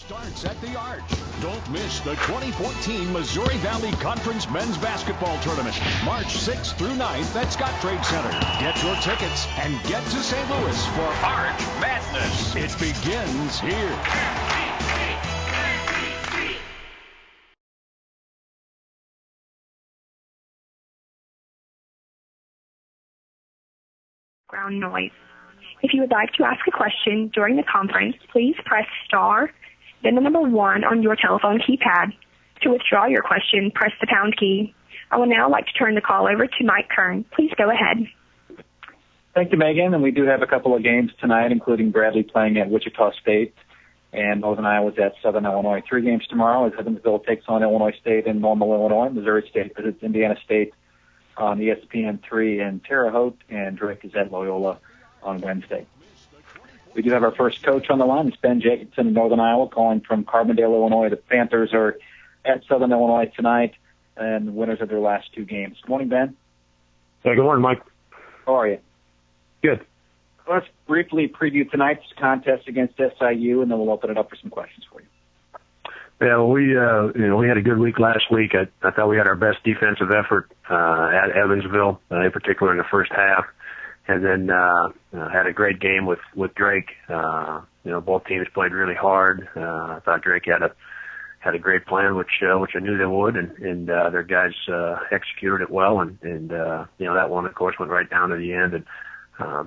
Starts at the Arch. Don't miss the 2014 Missouri Valley Conference Men's Basketball Tournament, March 6th through 9th at Scott Trade Center. Get your tickets and get to St. Louis for Arch Madness. It begins here. Background noise. If you would like to ask a question during the conference, please press star, then the number 1 on your telephone keypad. To withdraw your question, press the pound key. I would now like to turn the call over to Mike Kern. Please go ahead. Thank you, Megan. And we do have a couple of games tonight, including Bradley playing at Wichita State and Northern Iowa's at Southern Illinois. 3 games tomorrow as Evansville takes on Illinois State in Normal, Illinois. Missouri State visits Indiana State on ESPN3 in Terre Haute, and Drake is at Loyola on Wednesday. We do have our first coach on the line. It's Ben Jacobson of Northern Iowa calling from Carbondale, Illinois. The Panthers are at Southern Illinois tonight and winners of their last 2 games. Good morning, Ben. Hey, good morning, Mike. How are you? Good. Let's briefly preview tonight's contest against SIU, and then we'll open it up for some questions for you. Yeah, well, we had a good week last week. I thought we had our best defensive effort at Evansville, in particular in the first half, and then had a great game with Drake. Both teams played really hard. I thought Drake had a great plan, which I knew they would, and their guys executed it well, and that one, of course, went right down to the end, and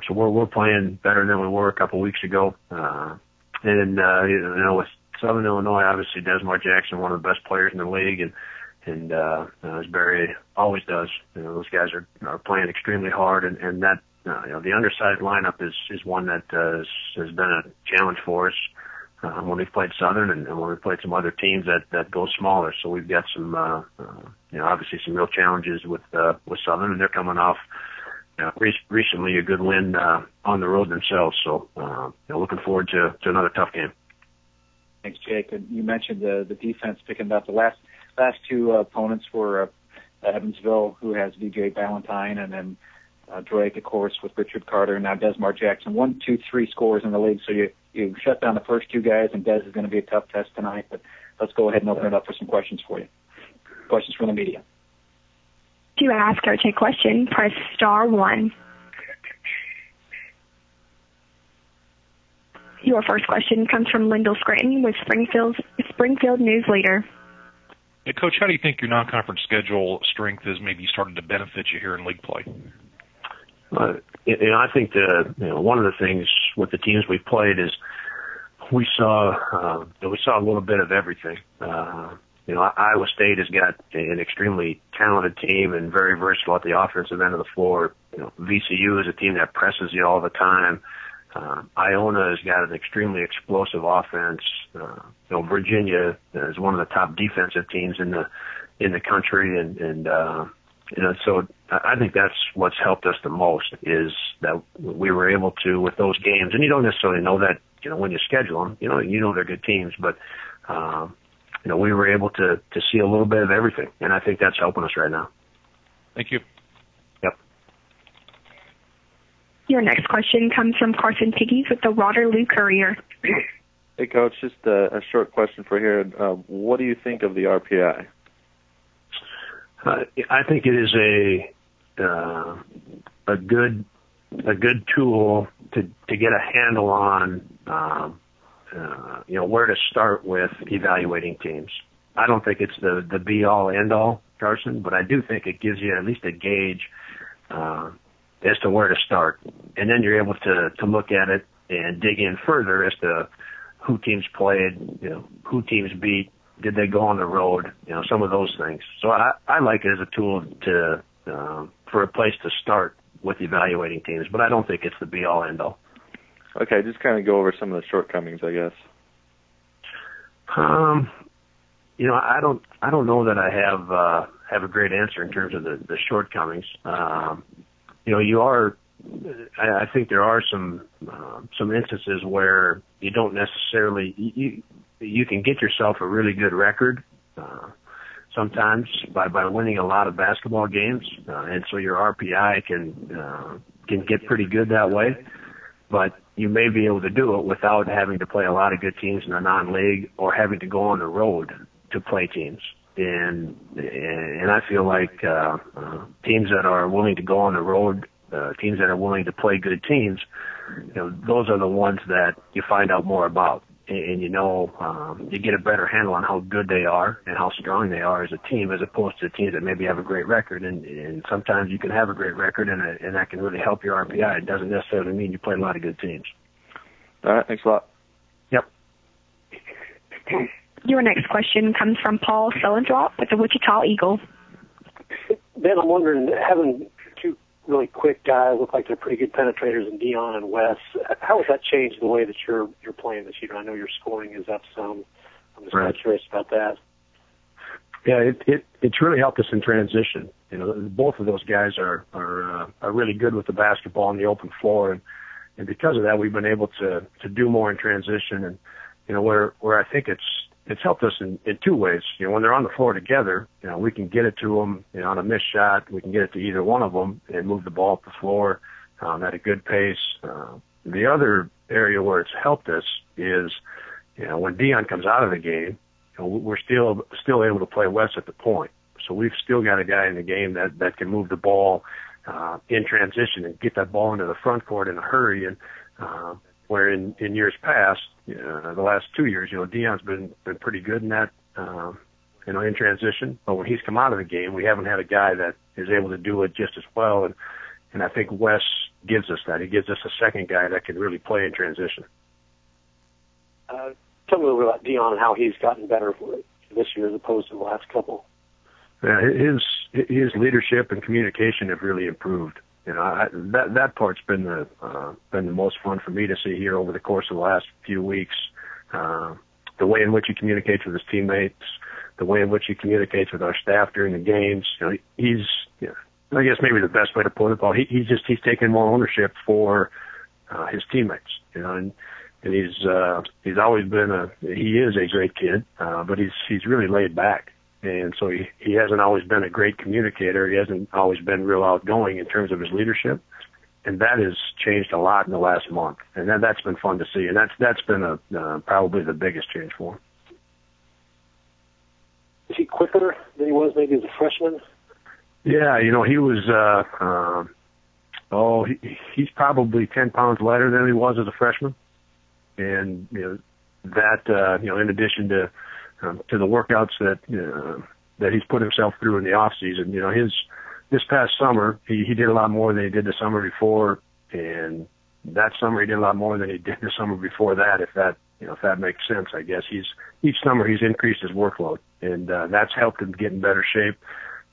so we're playing better than we were a couple weeks ago, and with Southern Illinois, obviously Desmar Jackson, one of the best players in the league, and as Barry always does, those guys are playing extremely hard, and that the undersized lineup is one that has been a challenge for us when we've played Southern and when we've played some other teams that go smaller. So we've got some obviously some real challenges with Southern, and they're coming off recently a good win on the road themselves. So looking forward to another tough game. Thanks, Jake. And you mentioned the defense picking up. The last 2 opponents were Evansville, who has V.J. Valentine, and then Drake, of course, with Richard Carter, and now Desmar Jackson. 1, 2, 3 scores in the league. So you shut down the first 2 guys, and Des is going to be a tough test tonight. But let's go ahead and open it up for some questions for you. Questions from the media. To ask Coach a question, press star 1. Your first question comes from Lyndall Scranton with Springfield News Leader. Hey, Coach, how do you think your non-conference schedule strength has maybe started to benefit you here in league play? I think one of the things with the teams we played is we saw a little bit of everything. Iowa State has got an extremely talented team and very versatile at the offensive end of the floor. VCU is a team that presses you all the time. Iona has got an extremely explosive offense. Virginia is one of the top defensive teams in the country, and so I think that's what's helped us the most is that we were able to, with those games, and you don't necessarily know that when you schedule them, you know they're good teams, but we were able to see a little bit of everything, and I think that's helping us right now. Thank you. Yep. Your next question comes from Carson Piggies with the Waterloo Courier. Hey, Coach, just a short question for here. What do you think of the RPI? I think it is a good tool to get a handle on where to start with evaluating teams. I don't think it's the be all end all, Carson, but I do think it gives you at least a gauge as to where to start, and then you're able to look at it and dig in further as to who teams played, who teams beat, did they go on the road, some of those things. So I like it as a tool for a place to start with evaluating teams, but I don't think it's the be all end all. Okay, just kind of go over some of the shortcomings, I guess. I don't know that I have a great answer in terms of the shortcomings. I think there are some instances where you don't necessarily you can get yourself a really good record sometimes by winning a lot of basketball games, and so your RPI can get pretty good that way. But you may be able to do it without having to play a lot of good teams in a non-league or having to go on the road to play teams. And I feel like teams that are willing to go on the road, teams that are willing to play good teams, those are the ones that you find out more about. And you get a better handle on how good they are and how strong they are as a team, as opposed to teams that maybe have a great record. And sometimes you can have a great record, and that can really help your RPI. It doesn't necessarily mean you play a lot of good teams. All right, thanks a lot. Yep. Your next question comes from Paul Selendrop with the Wichita Eagle. Ben, I'm wondering, having two really quick guys look like they're pretty good penetrators in Dion and Wes, how has that changed the way that you're playing this year? I know your scoring is up some. I'm just kind of curious about that. Yeah, it's really helped us in transition. Both of those guys are really good with the basketball on the open floor, and because of that, we've been able to do more in transition. And where I think it's helped us in two ways. When they're on the floor together, we can get it to them on a missed shot. We can get it to either one of them and move the ball up the floor at a good pace. The other area where it's helped us is, when Dion comes out of the game, we're still able to play Wes at the point. So we've still got a guy in the game that can move the ball in transition and get that ball into the front court in a hurry. And where in years past, the last 2 years, Dion's been pretty good in that, in transition. But when he's come out of the game, we haven't had a guy that is able to do it just as well. And I think Wes gives us that. He gives us a second guy that can really play in transition. Tell me a little bit about Dion and how he's gotten better this year as opposed to the last couple. Yeah, his leadership and communication have really improved. That part's been the most fun for me to see here over the course of the last few weeks. The way in which he communicates with his teammates, the way in which he communicates with our staff during the games. He's, I guess maybe the best way to put it, he's taking more ownership for his teammates. And he's always been he is a great kid, but he's really laid back. And so he hasn't always been a great communicator. He hasn't always been real outgoing in terms of his leadership. And that has changed a lot in the last month. And that's been fun to see. And that's been probably the biggest change for him. Is he quicker than he was maybe as a freshman? Yeah, he was, he's probably 10 pounds lighter than he was as a freshman. And, that, in addition to the workouts that he's put himself through in the off season. This past summer he did a lot more than he did the summer before, and that summer he did a lot more than he did the summer before that. If that makes sense, I guess each summer he's increased his workload, and that's helped him get in better shape.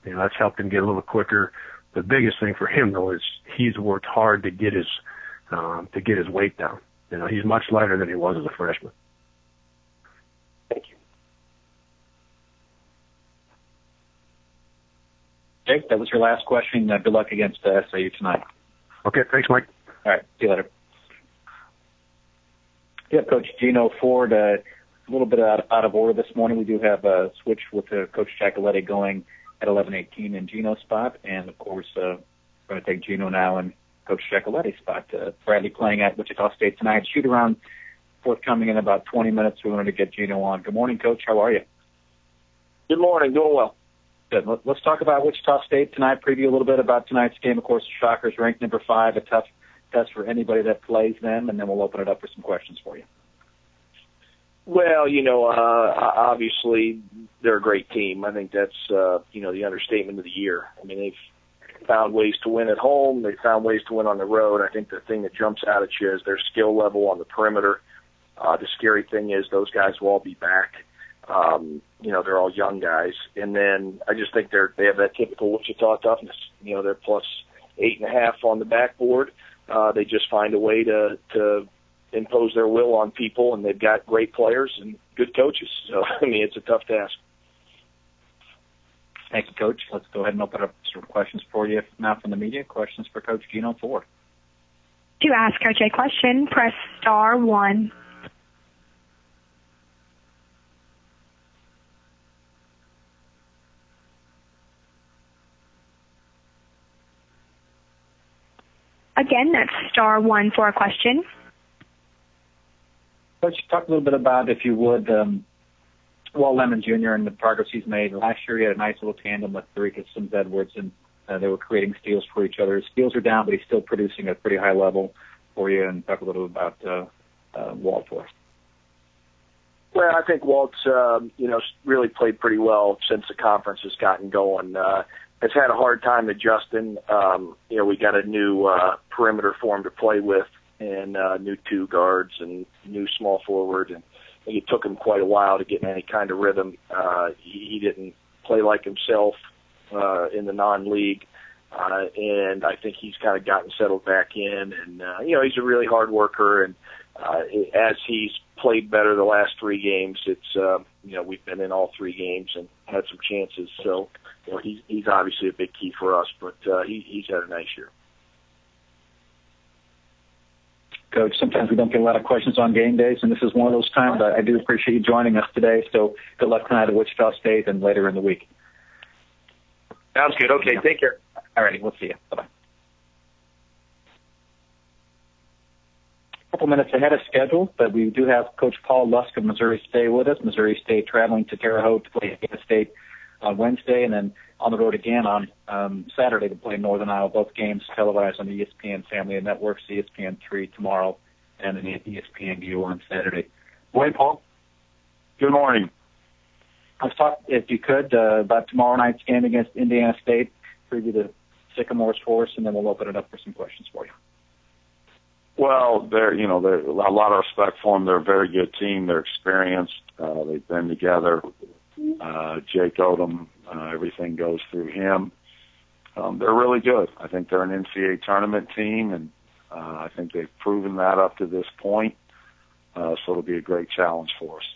That's helped him get a little quicker. The biggest thing for him though is he's worked hard to get his weight down. He's much lighter than he was as a freshman. Thank you. Jake, that was your last question. Good luck against SAU tonight. Okay, thanks, Mike. All right, see you later. Yeah, Coach Gino Ford, a little bit out of order this morning. We do have a switch with Coach Giacoletti going at 11:18 in Gino's spot, and of course, we're going to take Gino now in Coach Giacoletti's spot. Bradley playing at Wichita State tonight. Shoot around forthcoming in about 20 minutes. We wanted to get Gino on. Good morning, Coach. How are you? Good morning. Doing well. Good. Let's talk about Wichita State tonight, preview a little bit about tonight's game. Of course, the Shockers ranked number 5, a tough test for anybody that plays them, and then we'll open it up for some questions for you. Well, obviously they're a great team. I think that's, the understatement of the year. I mean, they've found ways to win at home. They've found ways to win on the road. I think the thing that jumps out at you is their skill level on the perimeter. The scary thing is those guys will all be back. They're all young guys. And then I just think they have that typical Wichita toughness. They're plus 8.5 on the backboard. They just find a way to impose their will on people, and they've got great players and good coaches. So, it's a tough task. Thank you, Coach. Let's go ahead and open up some questions for you. If not from the media, questions for Coach Gino Ford. To ask Coach a question, press star 1. Again, that's star 1 for a question. Coach, talk a little bit about, if you would, Walt Lemon Jr. and the progress he's made. Last year he had a nice little tandem with Tariq Sims-Edwards, and they were creating steals for each other. His steals are down, but he's still producing at a pretty high level for you. And talk a little bit about Walt for us. Well, I think Walt's, really played pretty well since the conference has gotten going. Has had a hard time adjusting. We got a new perimeter for him to play with, and new two guards and new small forward, and it took him quite a while to get in any kind of rhythm. He didn't play like himself in the non-league, and I think he's kind of gotten settled back in. And he's a really hard worker, and as he's played better the last three games, it's we've been in all three games and had some chances. So he's obviously a big key for us, but he's had a nice year. Coach, sometimes we don't get a lot of questions on game days, and this is one of those times. I do appreciate you joining us today. So good luck tonight at Wichita State and later in the week. Sounds good. Okay, take care. All righty, we'll see you. Bye-bye. A couple minutes ahead of schedule, but we do have Coach Paul Lusk of Missouri State with us. Missouri State traveling to Terre Haute to play Indiana State on Wednesday, and then on the road again on Saturday to play Northern Iowa. Both games televised on the ESPN family of networks, ESPN3 tomorrow, and then ESPNU on Saturday. Morning, Paul. Good morning. Let's talk, if you could, about tomorrow night's game against Indiana State. Preview the Sycamores for us, and then we'll open it up for some questions for you. Well, they're a lot of respect for them. They're a very good team. They're experienced. They've been together. Jake Odom, everything goes through him. They're really good. I think they're an NCAA tournament team, and I think they've proven that up to this point. So it'll be a great challenge for us.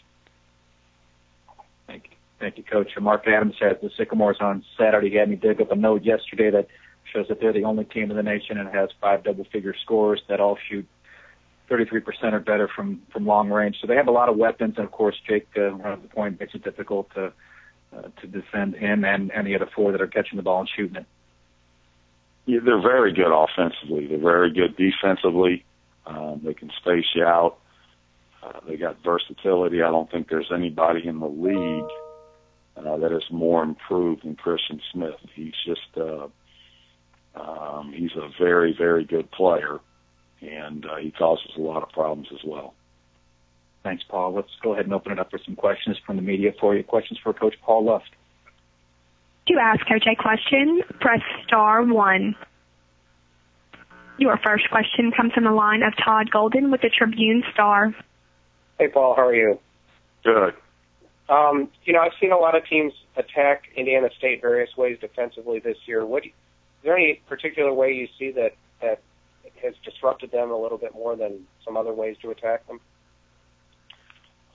Thank you, Coach. Mark Adams has the Sycamores on Saturday. He had me dig up a note yesterday that shows that they're the only team in the nation that has 5 double-figure scorers that all shoot 33% or better from long range. So they have a lot of weapons, and of course, Jake runs the point, makes it difficult to defend him and any of the four that are catching the ball and shooting it. Yeah, they're very good offensively. They're very good defensively. They can space you out. They got versatility. I don't think there's anybody in the league that is more improved than Christian Smith. He's just he's a very, very good player, and he causes a lot of problems as well. Thanks, Paul. Let's go ahead and open it up for some questions from the media for you. Questions for Coach Paul Lusk. To ask Coach a question, press star 1. Your first question comes from the line of Todd Golden with the Tribune-Star. Hey, Paul. How are you? Good. I've seen a lot of teams attack Indiana State various ways defensively this year. Is there any particular way you see that has disrupted them a little bit more than some other ways to attack them?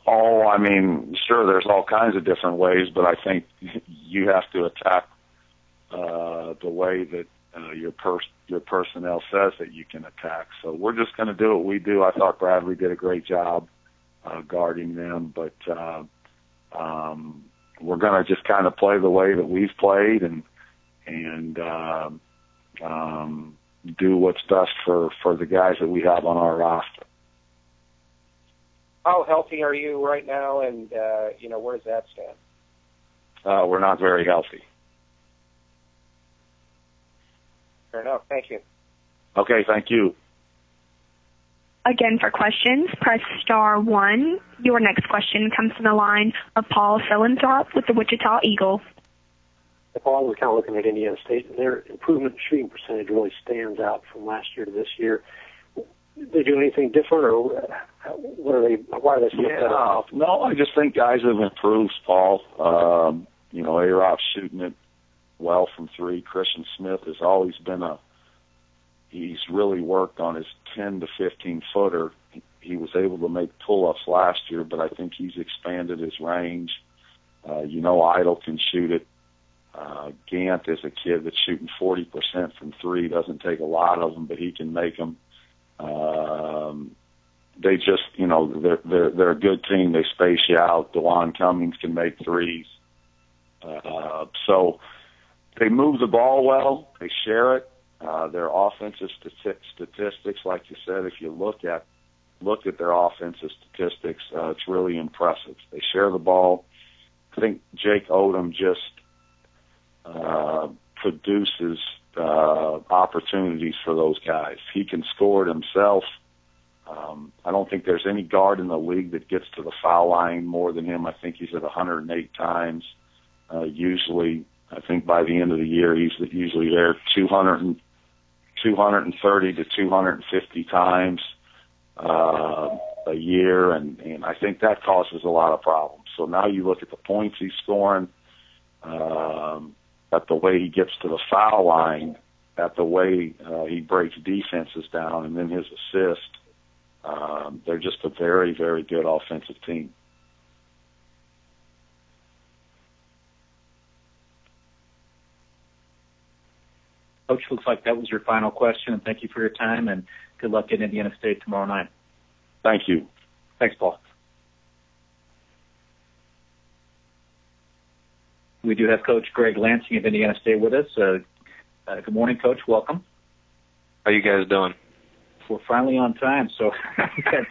Oh, I mean, sure, there's all kinds of different ways, but I think you have to attack the way that your personnel says that you can attack. So we're just going to do what we do. I thought Bradley did a great job guarding them, but we're going to just kind of play the way that we've played and do what's best for the guys that we have on our roster. How healthy are you right now, and where does that stand? We're not very healthy. Fair enough. Thank you. Okay, thank you. Again, for questions, press star 1. Your next question comes from the line of Paul Philanthrop with the Wichita Eagle. Paul, we're kind of looking at Indiana State, and their improvement shooting percentage really stands out from last year to this year. They do anything different, or why are they so better? No, I just think guys have improved, Paul. A-Rob's shooting it well from three. Christian Smith has always been he's really worked on his 10 to 15 footer. He was able to make pull-ups last year, but I think he's expanded his range. Idle can shoot it. Gant is a kid that's shooting 40% from three. Doesn't take a lot of them, but he can make them. They just, they're a good team. They space you out. DeJuan Cummings can make threes. So they move the ball well. They share it. Their offensive statistics, like you said, if you look at look at their offensive statistics, it's really impressive. They share the ball. I think Jake Odom just produces opportunities for those guys. He can score it himself. I don't think there's any guard in the league that gets to the foul line more than him. I think he's at 108 times. Usually, I think by the end of the year, he's usually there 230 to 250 times a year, and I think that causes a lot of problems. So now you look at the points he's scoring, at the way he gets to the foul line, at the way he breaks defenses down, and then his assist. They're just a very, very good offensive team. Coach, looks like that was your final question, and thank you for your time, and good luck at Indiana State tomorrow night. Thank you. Thanks, Paul. We do have Coach Greg Lansing of Indiana State with us. Good morning, Coach. Welcome. How you guys doing? We're finally on time, so we've had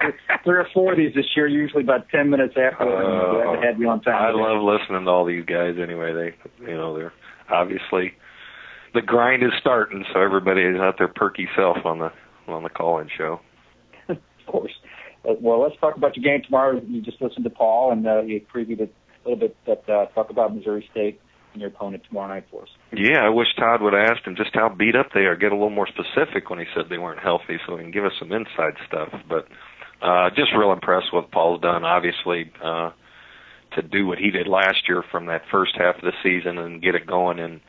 3 or 4 of these this year, usually about 10 minutes after. Glad to have you on time. I love listening to all these guys anyway. They're obviously, the grind is starting, so everybody is out their perky self on the call-in show. Of course. Well, let's talk about your game tomorrow. You just listened to Paul, and he previewed it a little bit, but talk about Missouri State and your opponent tomorrow night for us. Yeah, I wish Todd would have asked him just how beat up they are, get a little more specific when he said they weren't healthy so he can give us some inside stuff. But just real impressed with what Paul's done, obviously, to do what he did last year from that first half of the season and get it going in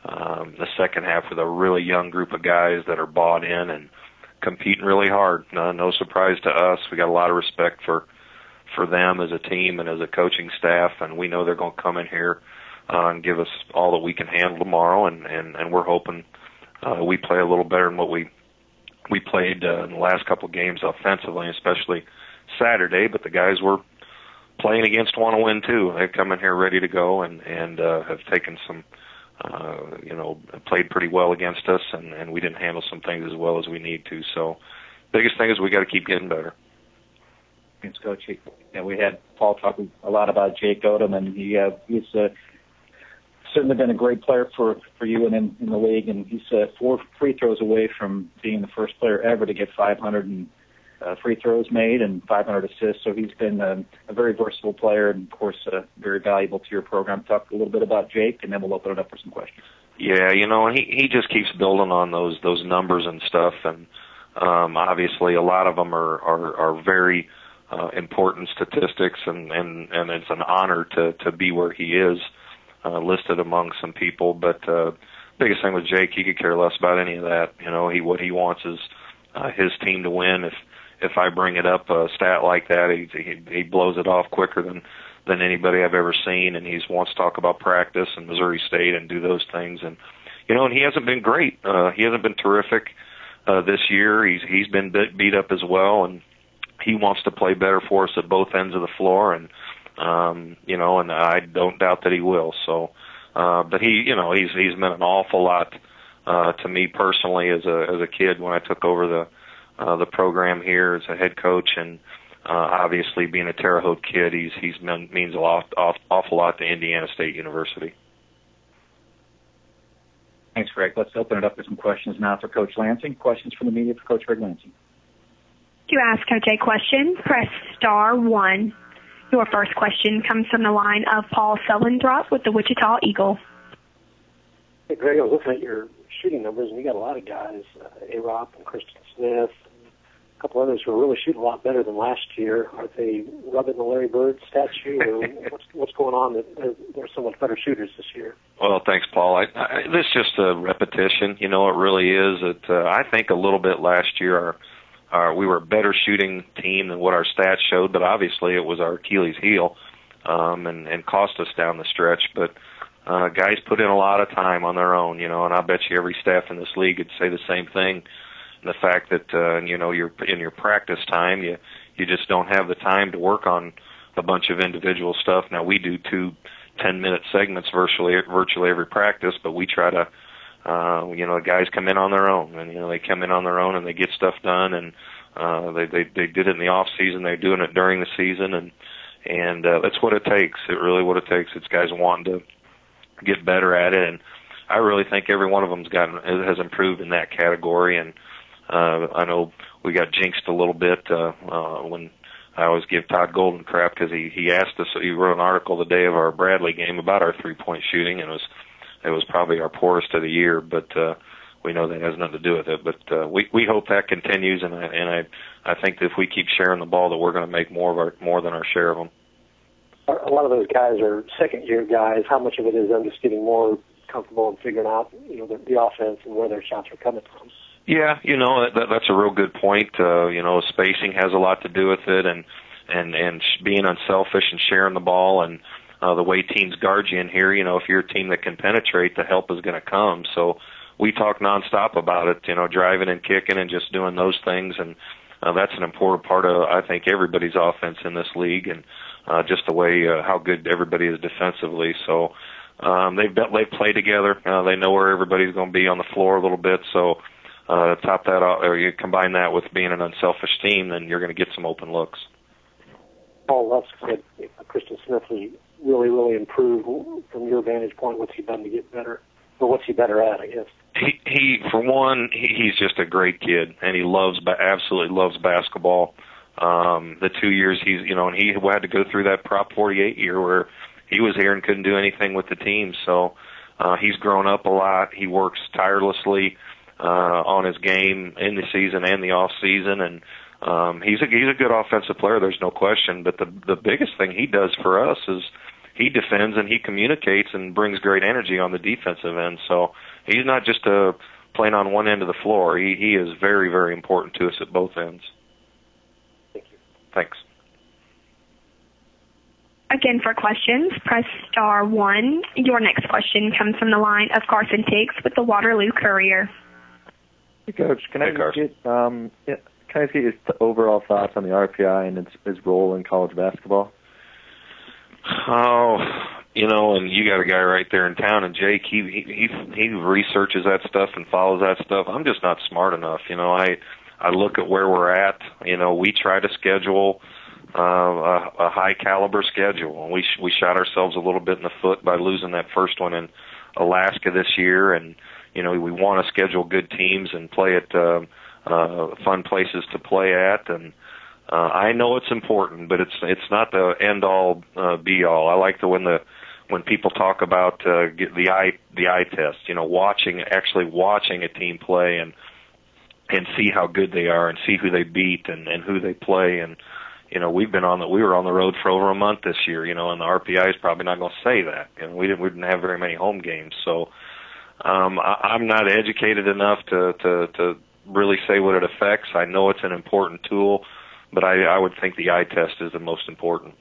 the second half with a really young group of guys that are bought in and competing really hard. No surprise to us. We got a lot of respect for them as a team and as a coaching staff, and we know they're going to come in here and give us all that we can handle tomorrow, and we're hoping we play a little better than what we played in the last couple of games offensively, especially Saturday. But the guys were playing against want to win too. They come in here ready to go and have taken some, played pretty well against us, and we didn't handle some things as well as we need to. So biggest thing is we got to keep getting better. Thanks, Coach. We had Paul talking a lot about Jake Odom, and he's certainly been a great player for you and in the league, and he's 4 free throws away from being the first player ever to get 500 free throws made and 500 assists. So he's been a very versatile player and, of course, very valuable to your program. Talk a little bit about Jake, and then we'll open it up for some questions. Yeah, he just keeps building on those numbers and stuff, and obviously a lot of them are very important statistics, and it's an honor to be where he is. Listed among some people, but biggest thing with Jake, he could care less about any of that. What he wants is his team to win. If I bring it up a stat like that, he blows it off quicker than anybody I've ever seen, and he wants to talk about practice and Missouri State and do those things. And and he hasn't been great. He hasn't been terrific this year. He's been beat up as well, and he wants to play better for us at both ends of the floor. And and I don't doubt that he will. So, but he's meant an awful lot to me personally as a kid when I took over the program here as a head coach, and obviously being a Terre Haute kid, means a lot, awful lot to Indiana State University. Thanks, Greg. Let's open it up for some questions now for Coach Lansing. Questions from the media for Coach Greg Lansing. To ask Coach a question, press star 1. Your first question comes from the line of Paul Sullendrop with the Wichita Eagle. Hey, Greg, I was looking at your shooting numbers, and you got a lot of guys, A-Rob and Christian Smith, a couple others who are really shooting a lot better than last year. Are they rubbing the Larry Bird statue, or what's going on that they're so much better shooters this year? Well, thanks, Paul. This is just a repetition. It really is. I think a little bit last year we were a better shooting team than what our stats showed, but obviously it was our Achilles heel and cost us down the stretch. But guys put in a lot of time on their own, and I bet you every staff in this league would say the same thing. And the fact that, you're in your practice time, you just don't have the time to work on a bunch of individual stuff. Now, we do 2 10-minute segments virtually every practice, but we try to the guys come in on their own, and they come in on their own and they get stuff done, and They did it in the off season. They're doing it during the season, and that's what it takes. It really what it takes. It's guys wanting to get better at it, and I really think every one of them's has improved in that category. And I know we got jinxed a little bit when I always give Todd Golden crap because he asked us. He wrote an article the day of our Bradley game about our 3-point shooting, and it was probably our poorest of the year. But we know that has nothing to do with it. But we hope that continues, and I think that if we keep sharing the ball, that we're going to make more than our share of them. A lot of those guys are second-year guys. How much of it is them just getting more comfortable and figuring out, the offense and where their shots are coming from? Yeah, that's a real good point. Spacing has a lot to do with it, and being unselfish and sharing the ball, and the way teams guard you in here. If you're a team that can penetrate, the help is going to come. So we talk nonstop about it. Driving and kicking and just doing those things, and that's an important part of, I think, everybody's offense in this league, and just the way how good everybody is defensively. So they've played together. They know where everybody's going to be on the floor a little bit. So top that out, or you combine that with being an unselfish team, then you're going to get some open looks. Paul Lusk said Christian Smith has really, really improved from your vantage point. What's he done to get better? Or what's he better at, I guess? He for one, he's just a great kid, and he absolutely loves basketball. The 2 years and he had to go through that Prop 48 year where he was here and couldn't do anything with the team. So he's grown up a lot. He works tirelessly on his game in the season and the off season, and he's a good offensive player. There's no question. But the biggest thing he does for us is he defends and he communicates and brings great energy on the defensive end. So he's not just playing on one end of the floor. He is very, very important to us at both ends. Thank you. Thanks. Again, for questions, press star 1. Your next question comes from the line of Carson Tiggs with the Waterloo Courier. Hey, Coach. Can I get your overall thoughts on the RPI and its role in college basketball? Oh, and you got a guy right there in town, and Jake, he researches that stuff and follows that stuff. I'm just not smart enough. I look at where we're at. We try to schedule a high caliber schedule, and we shot ourselves a little bit in the foot by losing that first one in Alaska this year. And we want to schedule good teams and play at fun places to play at. And I know it's important, but it's not the end all be all. I like when people talk about the eye test. Actually watching a team play and see how good they are and see who they beat and who they play. And we were on the road for over a month this year. And the RPI is probably not going to say that. We didn't have very many home games, so I'm not educated enough to really say what it affects. I know it's an important tool, but I would think the eye test is the most important.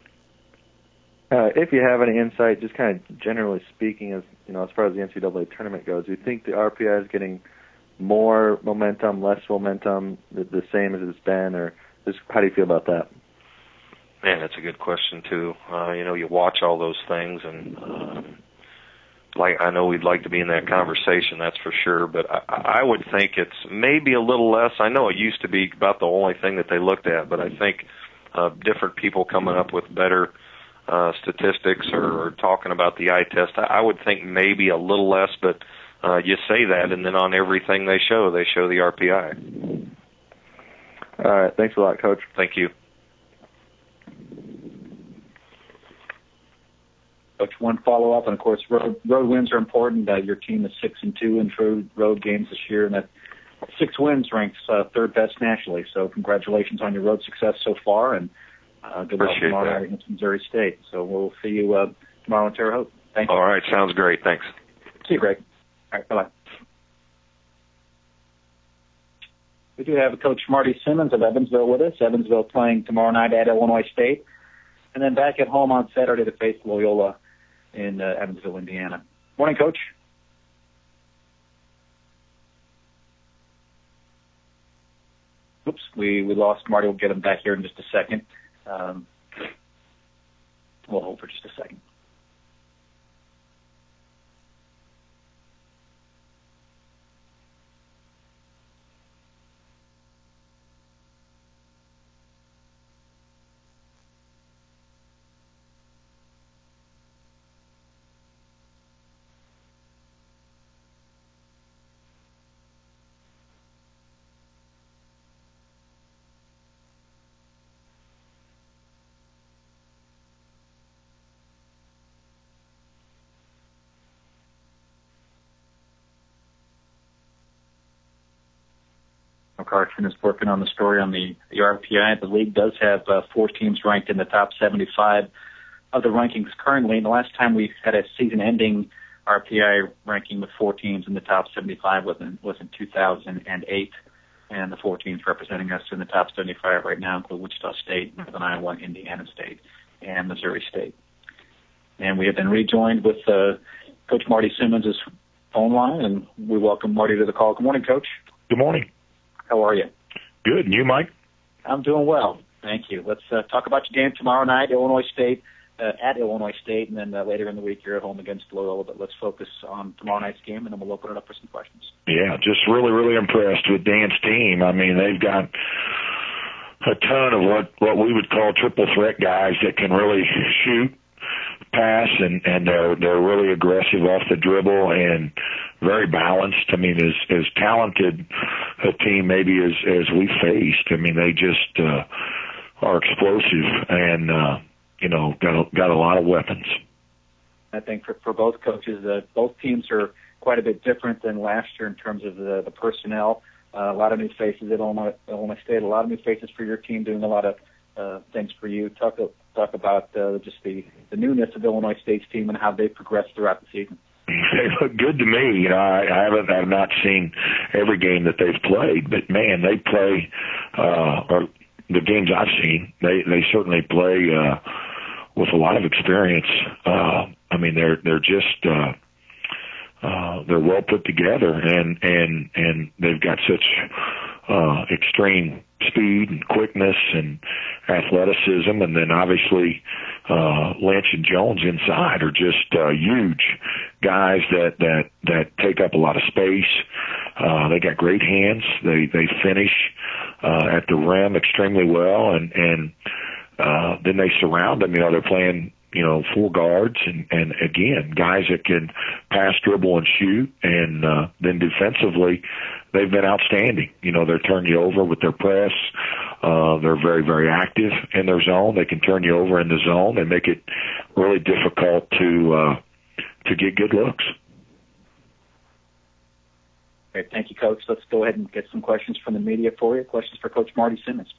If you have any insight, just kind of generally speaking, as far as the NCAA tournament goes, do you think the RPI is getting more momentum, less momentum, the same as it's been, or just how do you feel about that? Man, that's a good question too. You watch all those things, and I know we'd like to be in that conversation, that's for sure. But I would think it's maybe a little less. I know it used to be about the only thing that they looked at, but I think different people coming up with better statistics or talking about the eye test, I would think maybe a little less. But you say that, and then on everything they show the RPI. All right. Thanks a lot, Coach. Thank you. Coach, one follow-up, and of course, road wins are important. Your team is 6-2 in road games this year, and that 6 wins ranks third best nationally. So, congratulations on your road success so far, and good luck tomorrow night against Missouri State. So, we'll see you tomorrow in Terre Haute. Thank you. All right, sounds great. Thanks. See you, Greg. All right, bye-bye. We do have Coach Marty Simmons of Evansville with us. Evansville playing tomorrow night at Illinois State, and then back at home on Saturday to face Loyola in Evansville, Indiana. Morning, Coach. Oops, we lost Marty. We'll get him back here in just a second. We'll hold for just a second. McCarthy is working on the story on the RPI. The league does have 4 teams ranked in the top 75 of the rankings currently. And the last time we had a season-ending RPI ranking with 4 teams in the top 75 was in 2008. And the 4 teams representing us in the top 75 right now include Wichita State, Northern Iowa, Indiana State, and Missouri State. And we have been rejoined with Coach Marty Simmons' phone line, and we welcome Marty to the call. Good morning, Coach. Good morning. How are you? Good. And you, Mike? I'm doing well. Thank you. Let's talk about your game tomorrow night, Illinois State, at Illinois State, and then later in the week you're at home against Loyola. But let's focus on tomorrow night's game, and then we'll open it up for some questions. Yeah, just really, really impressed with Dan's team. I mean, they've got a ton of what we would call triple threat guys that can really shoot, pass, and they're really aggressive off the dribble and very balanced. I mean, as talented a team maybe as we faced. I mean, they just are explosive and got a lot of weapons. I think for both coaches, both teams are quite a bit different than last year in terms of the personnel. A lot of new faces at Illinois State, a lot of new faces for your team, doing a lot of things for you. Talk about just the newness of Illinois State's team and how they progressed throughout the season. They look good to me. You know, I've not seen every game that they've played, but man, they play, or the games I've seen, they certainly play with a lot of experience. I mean, they're just they're well put together, and they've got such extreme speed and quickness and athleticism, and then obviously Lynch and Jones inside are just huge guys that take up a lot of space. They got great hands. They finish at the rim extremely well, and then they surround them. You know, they're playing 4 guards, and again, guys that can pass, dribble, and shoot. And then defensively, they've been outstanding. You know, they're turning you over with their press. They're very, very active in their zone. They can turn you over in the zone and make it really difficult to get good looks. Great. Thank you, Coach. Let's go ahead and get some questions from the media for you. Questions for Coach Marty Simmons.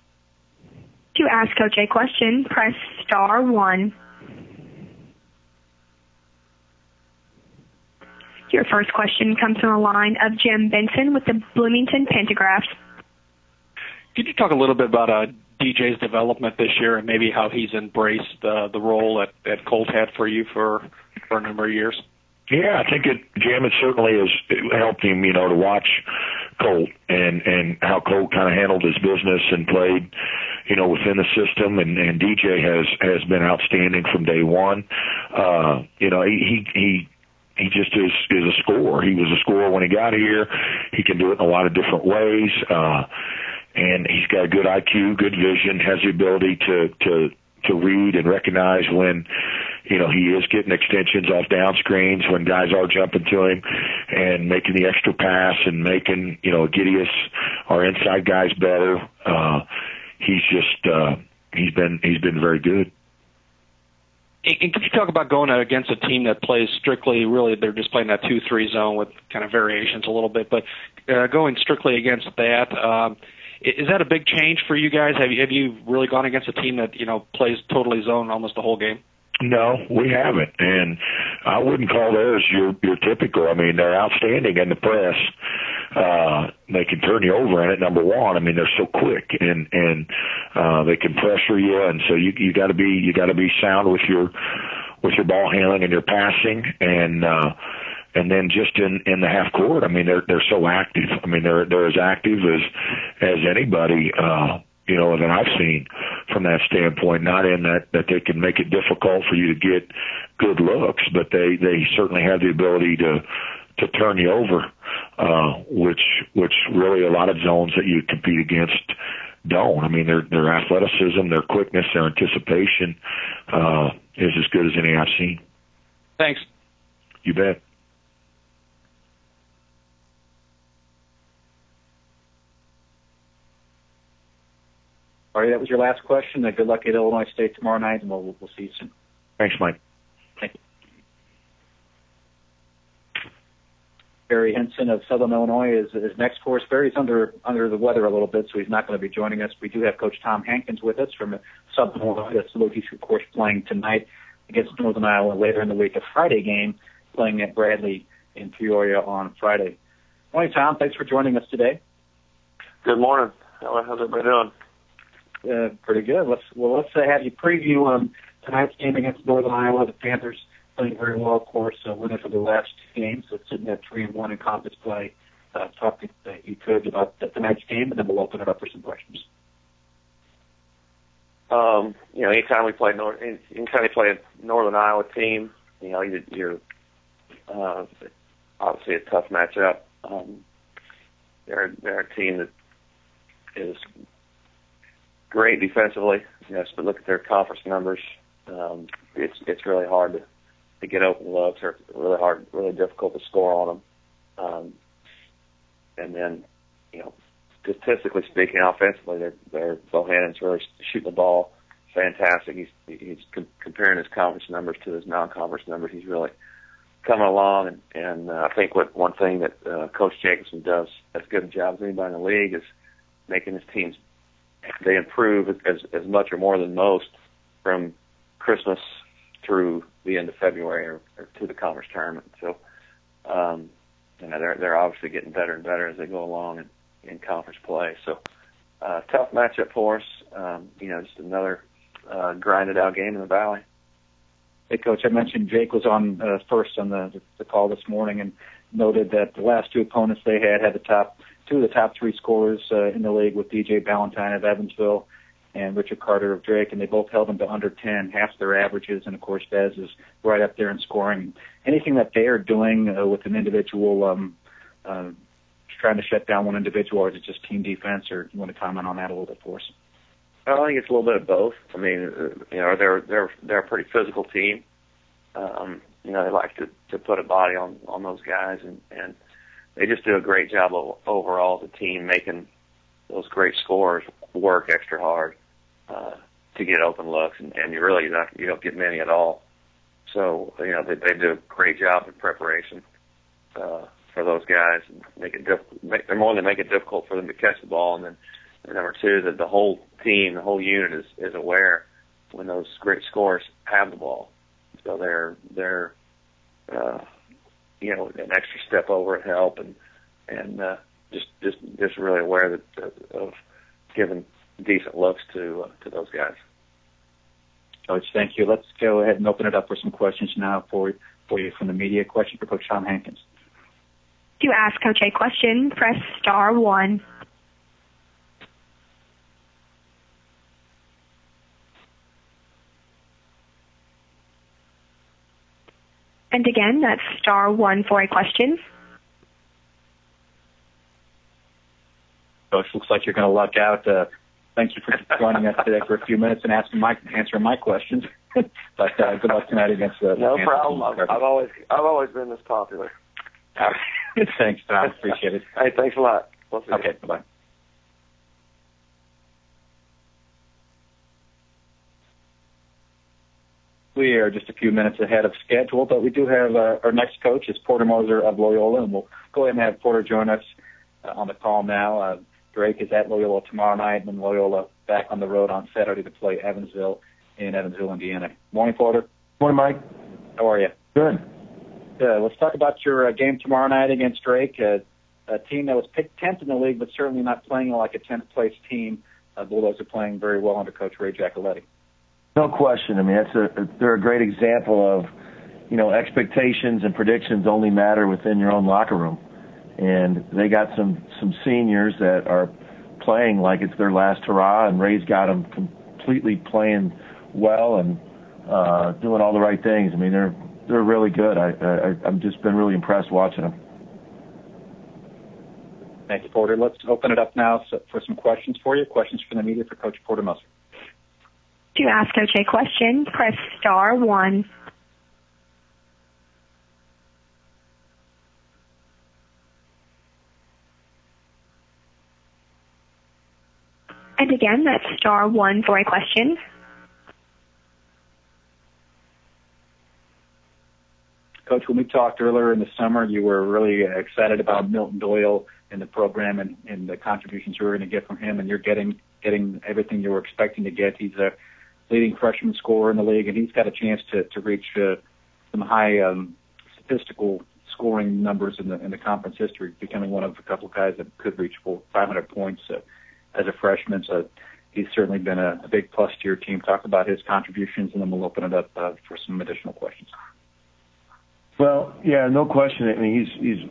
To ask Coach a question, press star 1. Your first question comes from the line of Jim Benson with the Bloomington Pentagraphs. Could you talk a little bit about DJ's development this year and maybe how he's embraced the role that Colt had for you for a number of years? Yeah, I think Jim, it certainly has helped him, to watch Colt and how Colt kind of handled his business and played, within the system. And DJ has been outstanding from day one. He just is a scorer. He was a scorer when he got here. He can do it in a lot of different ways. And he's got a good IQ, good vision, has the ability to read and recognize when, he is getting extensions off down screens, when guys are jumping to him and making the extra pass and making, Gideus, our inside guys, better. He's been very good. And could you talk about going against a team that plays strictly, really, they're just playing that 2-3 zone with kind of variations a little bit, but going strictly against that, is that a big change for you guys? Have you really gone against a team that, plays totally zone almost the whole game? No, we haven't, and I wouldn't call theirs your typical. I mean, they're outstanding in the press. They can turn you over in it. Number one, I mean, they're so quick, and they can pressure you, and so you got to be sound with your ball handling and your passing, and then just in the half court, I mean, they're so active. I mean, they're as active as anybody. That I've seen from that standpoint, not in that they can make it difficult for you to get good looks, but they certainly have the ability to turn you over, which really a lot of zones that you compete against don't. I mean, their athleticism, their quickness, their anticipation is as good as any I've seen. Thanks. You bet. All right, that was your last question. Good luck at Illinois State tomorrow night, and we'll see you soon. Thanks, Mike. Thank you. Barry Henson of Southern Illinois is next for us. Barry's under the weather a little bit, so he's not going to be joining us. We do have Coach Tom Hankins with us from Southern Illinois. That's the He's, of course, playing tonight against Northern Iowa. Later in the week, a Friday game, playing at Bradley in Peoria on Friday. Morning, Tom. Thanks for joining us today. Good morning. How's everybody doing? Pretty good. Let's have you preview tonight's game against Northern Iowa. The Panthers playing very well, of course, winning for the last two games, so sitting at 3-1 in conference play. Talk if you could about tonight's game, and then we'll open it up for some questions. Anytime we play a Northern Iowa team, you're obviously a tough matchup. They're a team that is great defensively. But look at their conference numbers. It's really hard to get open looks, or really difficult to score on them. And then, statistically speaking, offensively, they're Bohannon's really shooting the ball fantastic. He's comparing his conference numbers to his non-conference numbers. He's really coming along, and I think one thing that Coach Jacobson does as good a job as anybody in the league is making his teams, they improve as much or more than most from Christmas through the end of February or to the conference tournament. So, they're obviously getting better and better as they go along in conference play. So, tough matchup for us. Just another grinded out game in the Valley. Hey, Coach, I mentioned Jake was on first on the call this morning and noted that the last two opponents they had two of the top three scorers in the league with DJ Ballantyne of Evansville and Richard Carter of Drake, and they both held them to under 10, half their averages, and, of course, Bez is right up there in scoring. Anything that they are doing with an individual trying to shut down one individual, or is it just team defense, or do you want to comment on that a little bit for us? I think it's a little bit of both. I mean, they're a pretty physical team. They like to put a body on those guys, and they just do a great job overall as a team, making those great scorers work extra hard to get open looks, and you don't get many at all. So they do a great job in preparation for those guys, and they're more than make it difficult for them to catch the ball, and then number two, that the whole team, the whole unit is aware when those great scorers have the ball. So they're an extra step over at help, and just really aware of giving decent looks to those guys. Coach, thank you. Let's go ahead and open it up for some questions now for you from the media. Question for Coach Tom Hankins. To ask Coach a question, press star 1. And again, that's star 1 for a question. Coach, looks like you're going to luck out. Thanks for joining us today for a few minutes and answering my questions. But good luck tonight against the No problem. I've always been this popular. Thanks, Tom. Appreciate it. Hey, thanks a lot. We'll see okay, you. Bye-bye. We are just a few minutes ahead of schedule, but we do have our next coach is Porter Moser of Loyola, and we'll go ahead and have Porter join us on the call now. Drake is at Loyola tomorrow night, and then Loyola back on the road on Saturday to play Evansville in Evansville, Indiana. Morning, Porter. Morning, Mike. How are you? Good. Let's talk about your game tomorrow night against Drake, a team that was picked 10th in the league, but certainly not playing like a 10th place team. Bulldogs are playing very well under Coach Ray Giacoletti. No question. I mean, they're a great example of, expectations and predictions only matter within your own locker room. And they got some seniors that are playing like it's their last hurrah, and Ray's got them completely playing well and doing all the right things. I mean, they're really good. I've just been really impressed watching them. Thank you, Porter. Let's open it up now for some questions for you. Questions from the media for Coach Porter Moser. To ask Coach a question, press star 1. And again, that's star 1 for a question. Coach, when we talked earlier in the summer, you were really excited about Milton Doyle and the program and the contributions you were going to get from him, and you're getting everything you were expecting to get. He's a leading freshman scorer in the league, and he's got a chance to reach some high statistical scoring numbers in the conference history, becoming one of a couple of guys that could reach 500 points as a freshman. So he's certainly been a big plus to your team. Talk about his contributions, and then we'll open it up for some additional questions. Well, yeah, no question. I mean, he's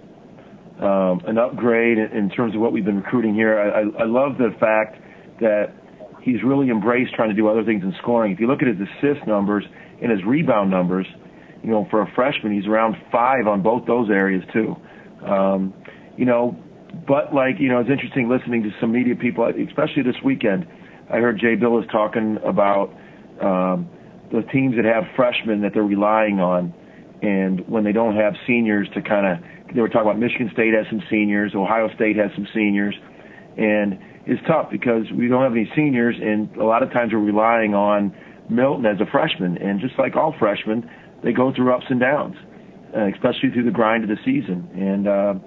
an upgrade in terms of what we've been recruiting here. I love the fact that he's really embraced trying to do other things in scoring. If you look at his assist numbers and his rebound numbers, you know, for a freshman, he's around 5 on both those areas too. You know, but like, you know, it's interesting listening to some media people, especially this weekend. I heard Jay Billis talking about the teams that have freshmen that they're relying on, and when they don't have seniors to kind of, they were talking about Michigan State has some seniors, Ohio State has some seniors, and it's tough because we don't have any seniors, and a lot of times we're relying on Milton as a freshman, and just like all freshmen, they go through ups and downs, especially through the grind of the season. And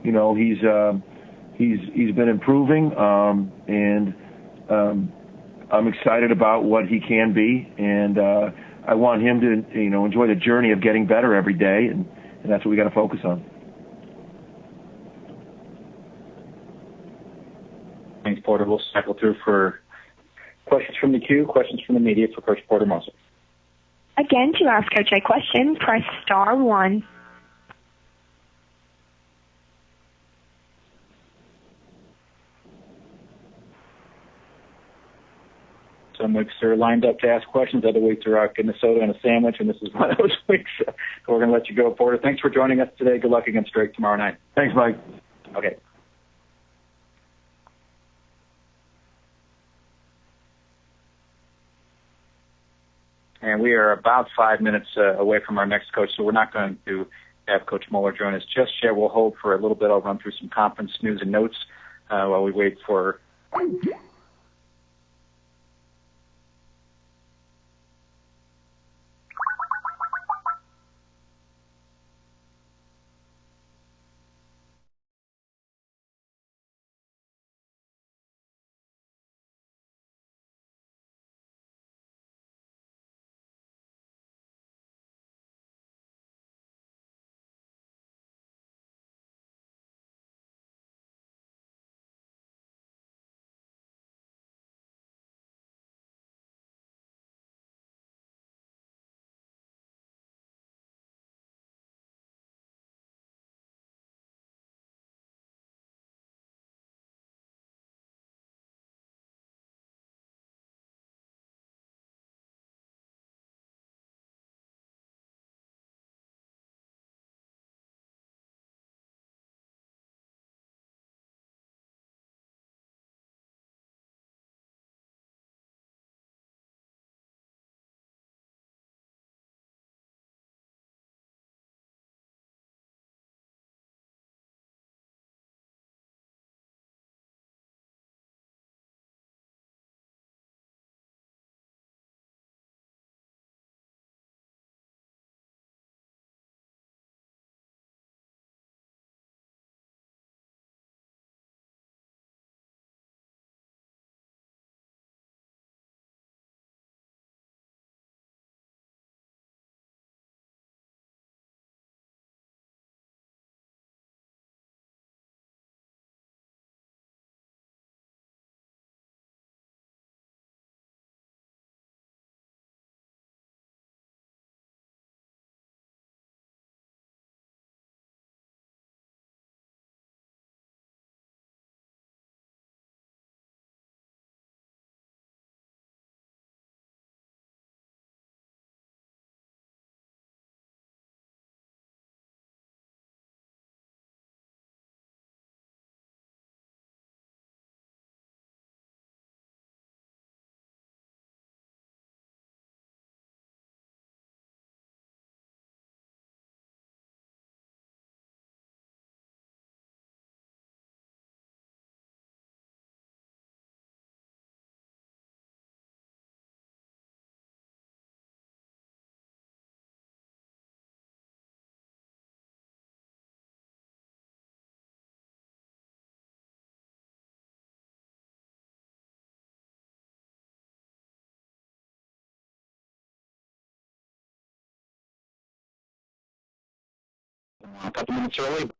you know, he's been improving, and I'm excited about what he can be, and I want him to, you know, enjoy the journey of getting better every day, and that's what we got to focus on. Thanks, Porter. We'll cycle through for questions from the queue, questions from the media for Coach Porter Moser. Again, to ask Coach a question, press star 1. Some weeks are lined up to ask questions. Other weeks are out getting a soda and a sandwich, and this is one of those weeks. So we're going to let you go, Porter. Thanks for joining us today. Good luck against Drake tomorrow night. Thanks, Mike. Okay. And we are about 5 minutes away from our next coach, so we're not going to have Coach Moeller join us just yet. We'll hold for a little bit. I'll run through some conference news and notes while we wait for a couple minutes early.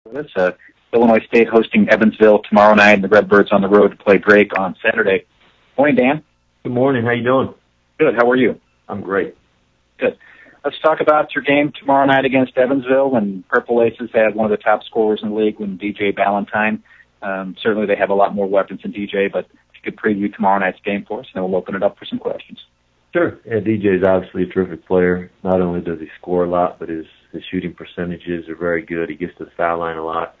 It's Illinois State hosting Evansville tomorrow night, and the Redbirds on the road to play Drake on Saturday. Morning, Dan. Good morning. How you doing? Good. How are you? I'm great. Good. Let's talk about your game tomorrow night against Evansville. And Purple Aces have one of the top scorers in the league, with DJ Ballantyne. Certainly, they have a lot more weapons than DJ. But if you could preview tomorrow night's game for us, and then we'll open it up for some questions. Sure. Yeah, DJ is obviously a terrific player. Not only does he score a lot, but his shooting percentages are very good. He gets to the foul line a lot.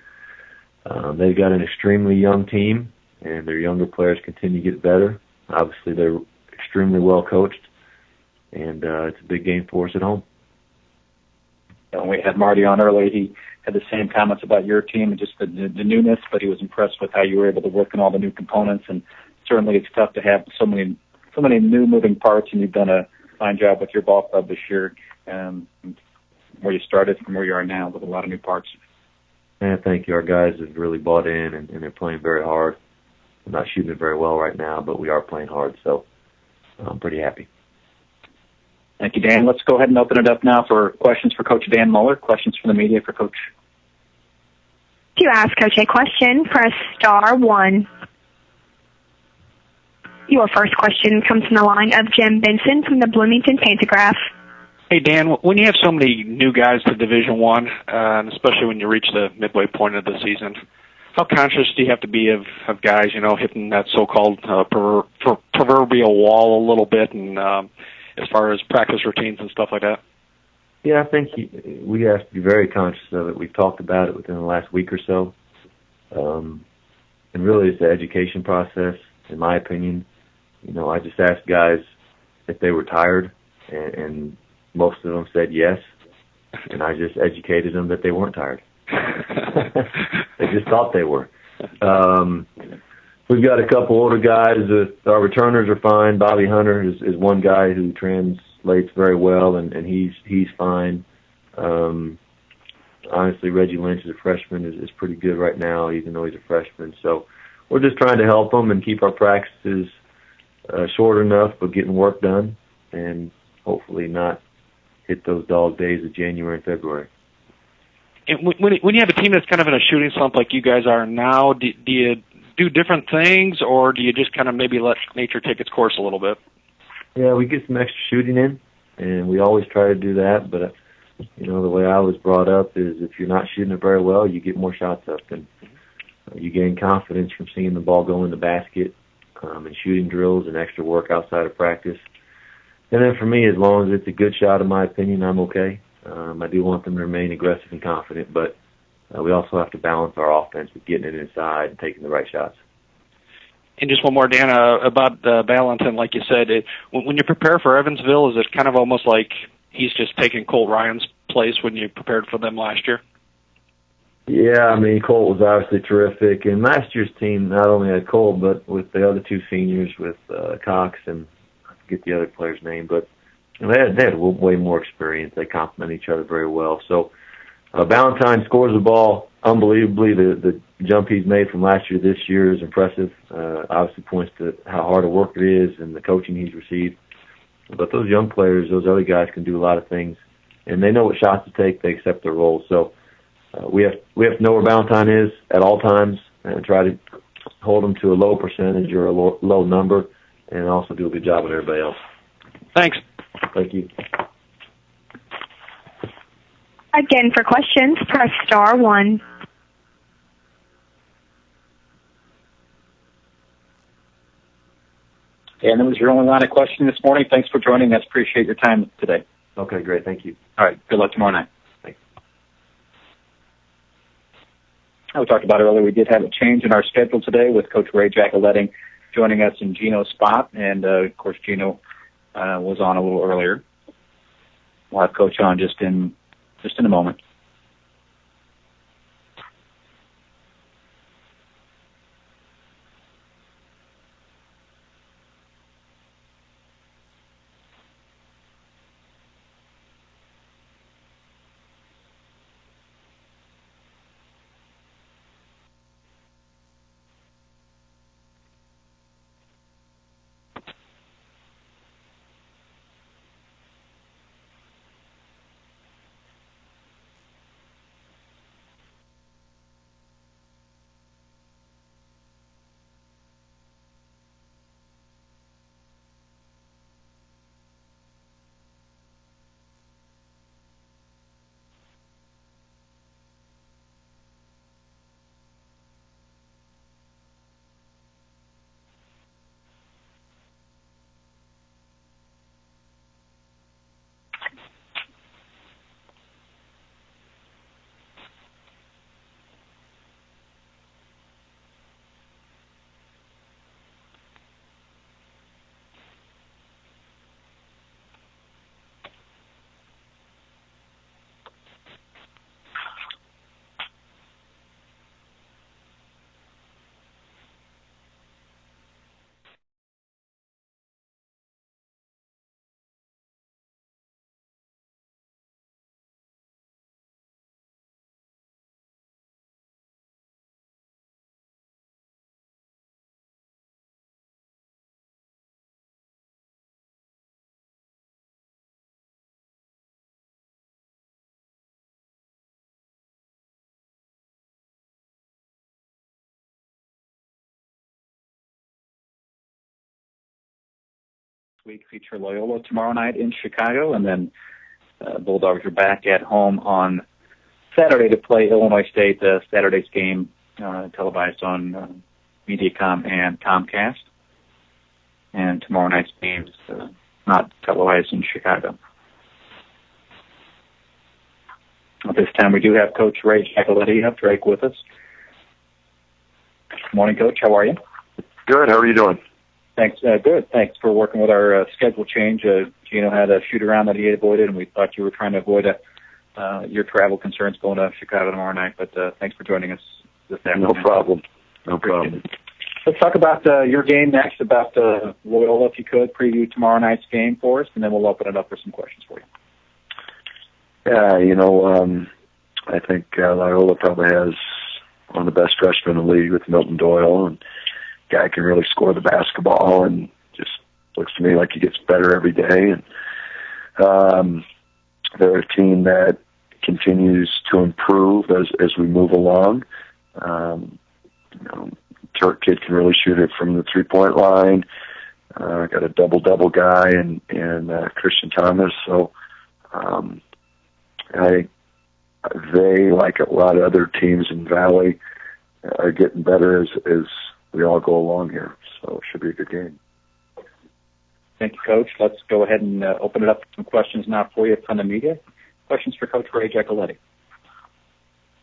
They've got an extremely young team, and their younger players continue to get better. Obviously, they're extremely well coached, and it's a big game for us at home. When we had Marty on earlier, he had the same comments about your team and just the newness, but he was impressed with how you were able to work on all the new components. And certainly it's tough to have so many new moving parts, and you've done a fine job with your ball club this year, where you started from where you are now with a lot of new parts. And thank you. Our guys have really bought in, and they're playing very hard. We're not shooting it very well right now, but we are playing hard, so I'm pretty happy. Thank you, Dan. Let's go ahead and open it up now for questions for Coach Dan Muller, questions from the media for Coach. To ask Coach a question, press *1. Your first question comes from the line of Jim Benson from the Bloomington Pantagraph. Hey, Dan, when you have so many new guys to Division I, and especially when you reach the midway point of the season, how conscious do you have to be of guys, hitting that so-called proverbial wall a little bit, and as far as practice routines and stuff like that? Yeah, I think we have to be very conscious of it. We've talked about it within the last week or so. And really it's the education process, in my opinion. I just asked guys if they were tired, and most of them said yes, and I just educated them that they weren't tired. They just thought they were. We've got a couple older guys. Our returners are fine. Bobby Hunter is one guy who translates very well, and he's fine. Honestly, Reggie Lynch is a freshman, is pretty good right now, even though he's a freshman. So we're just trying to help them and keep our practices short enough, but getting work done, and hopefully not hit those dog days of January and February. And when you have a team that's kind of in a shooting slump like you guys are now, do you do different things, or do you just kind of maybe let nature take its course a little bit? Yeah, we get some extra shooting in, and we always try to do that, but the way I was brought up is if you're not shooting it very well, you get more shots up, and You gain confidence from seeing the ball go in the basket and shooting drills and extra work outside of practice. And then for me, as long as it's a good shot, in my opinion, I'm okay. I do want them to remain aggressive and confident, but we also have to balance our offense with getting it inside and taking the right shots. And just one more, Dan, about Valentin, like you said, when you prepare for Evansville, is it kind of almost like he's just taking Colt Ryan's place when you prepared for them last year? Yeah, I mean, Colt was obviously terrific. And last year's team not only had Colt, but with the other two seniors, with Cox and I forget the other player's name, but they had way more experience. They complement each other very well. So Valentine scores the ball unbelievably. The jump he's made from last year to this year is impressive. Obviously points to how hard a work it is and the coaching he's received. But those young players, those other guys can do a lot of things, and they know what shots to take. They accept their roles. So we have to know where Valentine is at all times and try to hold him to a low percentage or a low number, and also do a good job with everybody else. Thanks. Thank you. Again, for questions, press *1. And that was your only line of questioning this morning. Thanks for joining us. Appreciate your time today. Okay, great. Thank you. All right. Good luck tomorrow night. Thanks. We talked about earlier, we did have a change in our schedule today with Coach Ray Giacoletti joining us in Gino's spot. And, of course, Gino was on a little earlier. We'll have Coach on just in a moment. Week feature Loyola tomorrow night in Chicago, and then Bulldogs are back at home on Saturday to play Illinois State. Saturday's game televised on Mediacom and Comcast, and tomorrow night's game is not televised in Chicago. At this time, we do have Coach Ray Giacoletti of Drake with us. Good morning, Coach. How are you? Good. How are you doing? Thanks. Good. Thanks for working with our schedule change. Gino had a shoot-around that he avoided, and we thought you were trying to avoid your travel concerns going to Chicago tomorrow night. But thanks for joining us this afternoon. No problem. No problem. Let's talk about your game next, about Loyola, if you could. Preview tomorrow night's game for us, and then we'll open it up for some questions for you. Yeah, I think Loyola probably has one of the best freshmen in the league with Milton Doyle, and guy can really score the basketball, and just looks to me like he gets better every day. And they're a team that continues to improve as we move along. Turk kid can really shoot it from the 3-point line. Got a double guy and Christian Thomas. So they, like a lot of other teams in Valley, are getting better as we all go along here. So it should be a good game. Thank you, Coach. Let's go ahead and open it up for some questions now for you from the media. Questions for Coach Ray Giacoletti.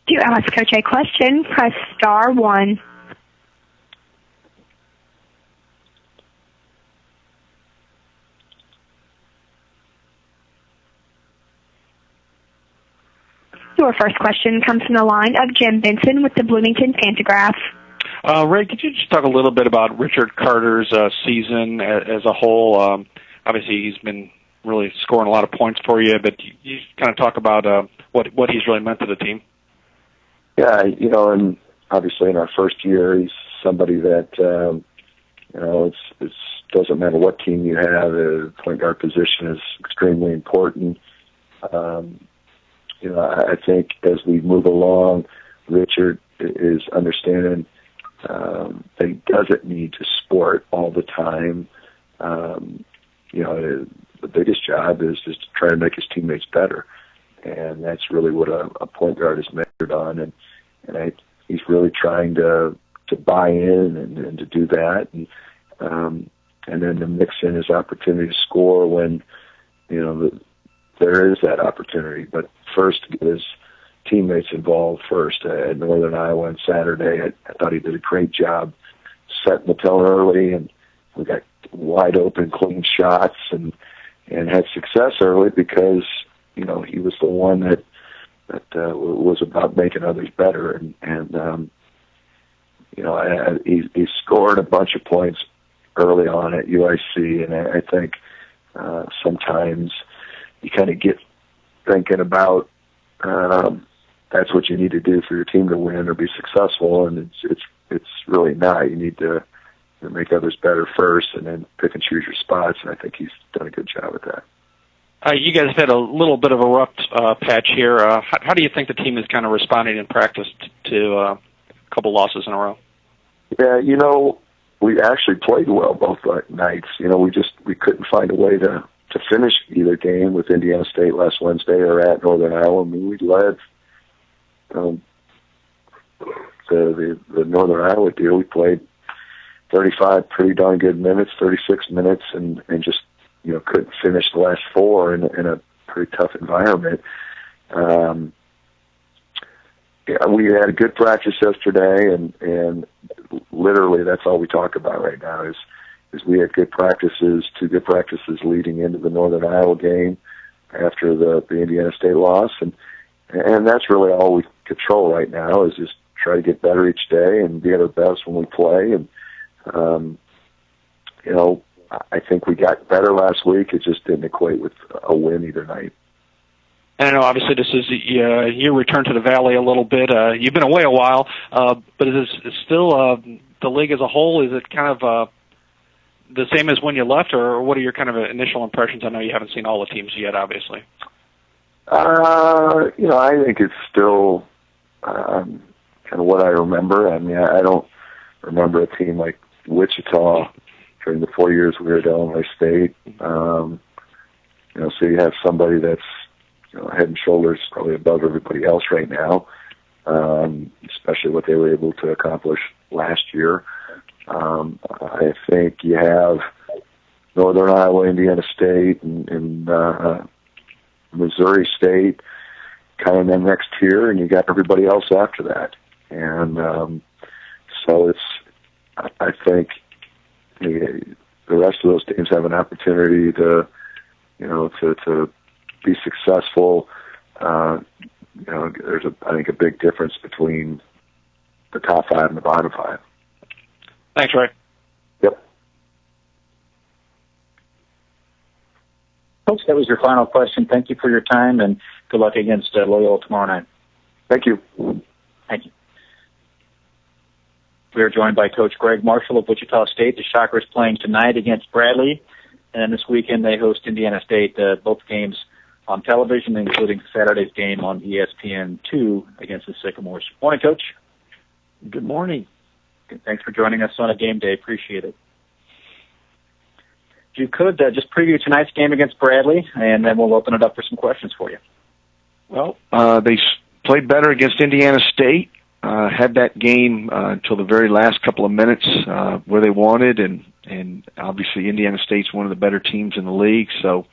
To ask Coach a question, press star 1. Your first question comes from the line of Jim Benson with the Bloomington Pantagraph. Ray, could you just talk a little bit about Richard Carter's season as a whole? Obviously, he's been really scoring a lot of points for you, but you kind of talk about what he's really meant to the team. Yeah, and obviously in our first year, he's somebody that, it doesn't matter what team you have, the point guard position is extremely important. I think as we move along, Richard is understanding that he doesn't need to sport all the time. The biggest job is just to try to make his teammates better. And that's really what a point guard is measured on. And he's really trying to buy in and to do that. And then to mix in his opportunity to score when, there is that opportunity. But first, to get his teammates involved first. At Northern Iowa on Saturday, I thought he did a great job setting the tone early, and we got wide open, clean shots and had success early because, he was the one that was about making others better. He scored a bunch of points early on at UIC, and I think sometimes you kind of get thinking about that's what you need to do for your team to win or be successful, and it's really not. You need to make others better first, and then pick and choose your spots. And I think he's done a good job with that. You guys have had a little bit of a rough patch here. How do you think the team is kind of responding in practice to a couple losses in a row? Yeah, we actually played well both nights. We couldn't find a way to finish either game with Indiana State last Wednesday or at Northern Iowa. I mean, we led the Northern Iowa deal. We played 35 pretty darn good minutes, 36 minutes, and just couldn't finish the last 4 in a pretty tough environment. We had a good practice yesterday, and literally that's all we talk about right now is we had good practices, 2 good practices leading into the Northern Iowa game after the Indiana State loss, and that's really all we control right now is just try to get better each day and be at our best when we play. And I think we got better last week. It just didn't equate with a win either night. And I know obviously this is your return to the Valley a little bit. You've been away a while, but is it still the league as a whole? Is it kind of the same as when you left, or what are your kind of initial impressions? I know you haven't seen all the teams yet, obviously. I think it's still kind of what I remember. I mean, I don't remember a team like Wichita during the 4 years we were at Illinois State. So you have somebody that's head and shoulders probably above everybody else right now, especially what they were able to accomplish last year. I think you have Northern Iowa, Indiana State, and Missouri State kind of in the next tier, and you got everybody else after that. And so I think the rest of those teams have an opportunity to be successful. There's I think a big difference between the top 5 and the bottom 5. Thanks, Ray. Yep. Folks, that was your final question. Thank you for your time, and good luck against Loyola tomorrow night. Thank you. Thank you. We are joined by Coach Greg Marshall of Wichita State. The Shockers playing tonight against Bradley, and then this weekend they host Indiana State. Both games on television, including Saturday's game on ESPN2 against the Sycamores. Morning, Coach. Good morning. Thanks for joining us on a game day. Appreciate it. If you could, just preview tonight's game against Bradley, and then we'll open it up for some questions for you. Well, they played better against Indiana State. had that game until the very last couple of minutes where they wanted, and obviously Indiana State's one of the better teams in the league, so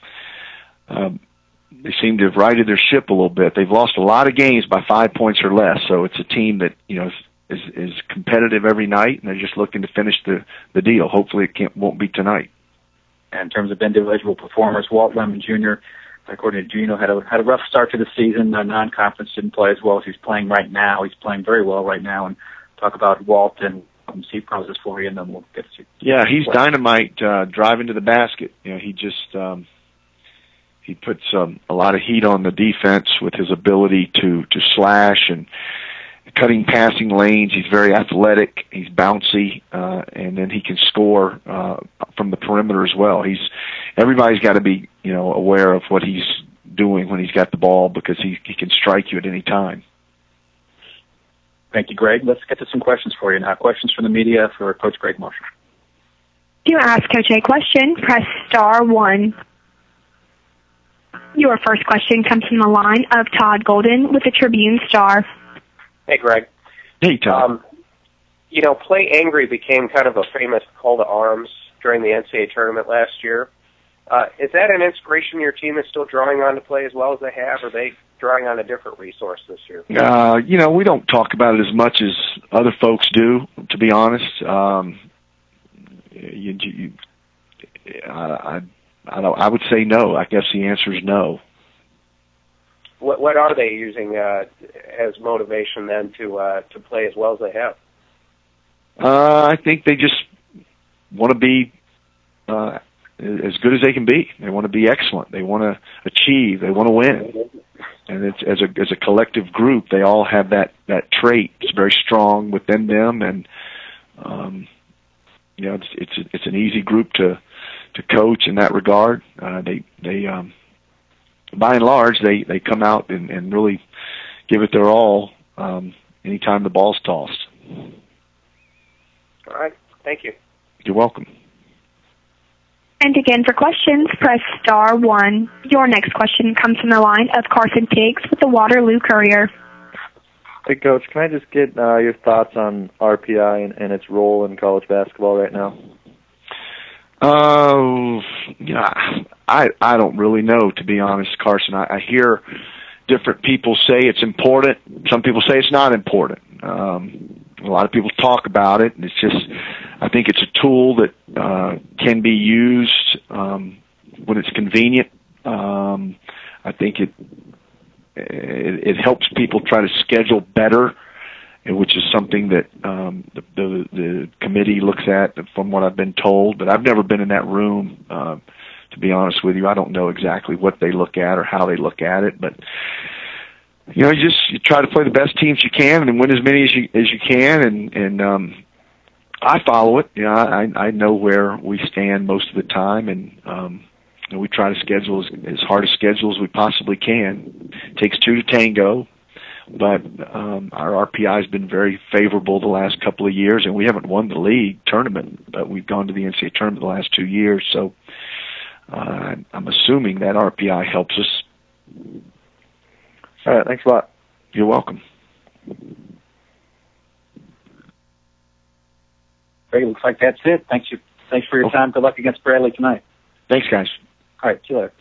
they seem to have righted their ship a little bit. They've lost a lot of games by 5 points or less, so it's a team that is competitive every night, and they're just looking to finish the deal. Hopefully it won't be tonight. In terms of individual performers, Walt Lemon Jr., according to Gino, had a rough start to the season. Non-conference didn't play as well as he's playing right now. He's playing very well right now. And talk about Walt and see pros for you, and then we'll get to. Yeah, he's dynamite driving to the basket. He just he puts a lot of heat on the defense with his ability to slash and cutting passing lanes. He's very athletic. He's bouncy, and then he can score from the perimeter as well. Everybody's got to be aware of what he's doing when he's got the ball, because he can strike you at any time. Thank you, Greg. Let's get to some questions for you now. Questions from the media for Coach Greg Marshall. To ask Coach a question, press star 1. Your first question comes from the line of Todd Golden with the Tribune-Star. Hey, Greg. Hey, Tom. Play angry became kind of a famous call to arms during the NCAA tournament last year. Is that an inspiration your team is still drawing on to play as well as they have, or are they drawing on a different resource this year? We don't talk about it as much as other folks do, to be honest. I would say no. I guess the answer is no. What are they using as motivation then to play as well as they have? I think they just want to be as good as they can be. They want to be excellent. They want to achieve. They want to win. And it's as a collective group, they all have that trait. It's very strong within them, and it's an easy group to coach in that regard. They by and large, they come out and really give it their all anytime the ball's tossed. All right. Thank you. You're welcome. And again, for questions, press star 1. Your next question comes from the line of Carson Tiggs with the Waterloo Courier. Hey, Coach, can I just get your thoughts on RPI and its role in college basketball right now? I don't really know, to be honest, Carson. I hear different people say it's important. Some people say it's not important. A lot of people talk about it, and I think it's a tool that can be used when it's convenient. I think it helps people try to schedule better, which is something that the committee looks at, from what I've been told. But I've never been in that room, to be honest with you. I don't know exactly what they look at or how they look at it, but you try to play the best teams you can and win as many as you can, and I follow it. I know where we stand most of the time, and we try to schedule as hard a schedule as we possibly can. It takes two to tango, but our RPI has been very favorable the last couple of years, and we haven't won the league tournament, but we've gone to the NCAA tournament the last 2 years, so I'm assuming that RPI helps us. All right, thanks a lot. You're welcome. Great, looks like that's it. Thanks for your time. Good luck against Bradley tonight. Thanks, guys. All right, see you later.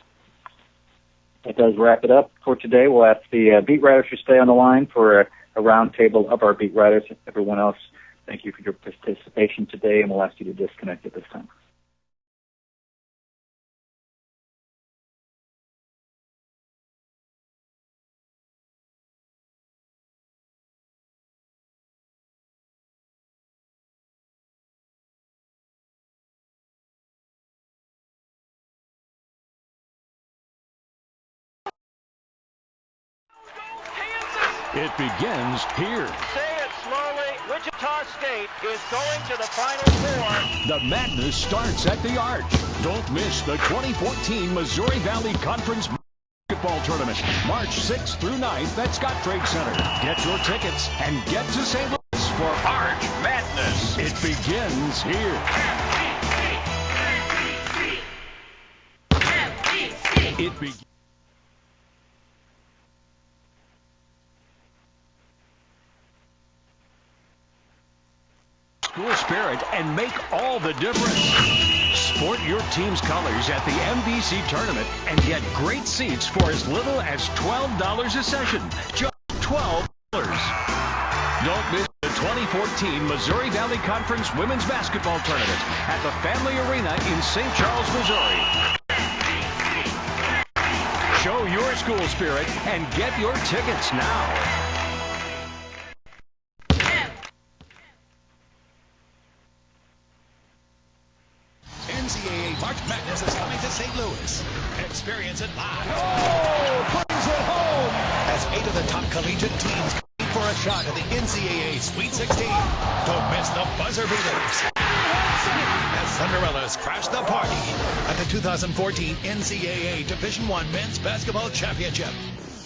That does wrap it up for today. We'll ask the beat writers to stay on the line for a round table of our beat writers. Everyone else, thank you for your participation today, and we'll ask you to disconnect at this time. It begins here. Say it slowly. Wichita State is going to the Final Four. The madness starts at the Arch. Don't miss the 2014 Missouri Valley Conference Basketball Tournament, March 6th through 9th at Scott Trade Center. Get your tickets and get to St. Louis for Arch Madness. It begins here. It begins. school spirit and make all the difference. Sport your team's colors at the MVC tournament and get great seats for as little as $12 a session. Just $12. Don't miss the 2014 Missouri Valley Conference Women's Basketball Tournament at the Family Arena in St. Charles, Missouri. Show your school spirit and get your tickets now. NCAA March Madness is coming to St. Louis. Experience it live. Oh, brings it home! As 8 of the top collegiate teams compete for a shot at the NCAA Sweet 16. Don't miss the buzzer beaters. As Cinderellas crash the party at the 2014 NCAA Division I Men's Basketball Championship.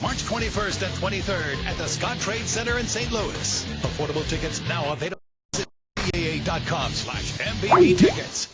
March 21st and 23rd at the Scott Trade Center in St. Louis. Affordable tickets now available at NCAA.com/MVB tickets.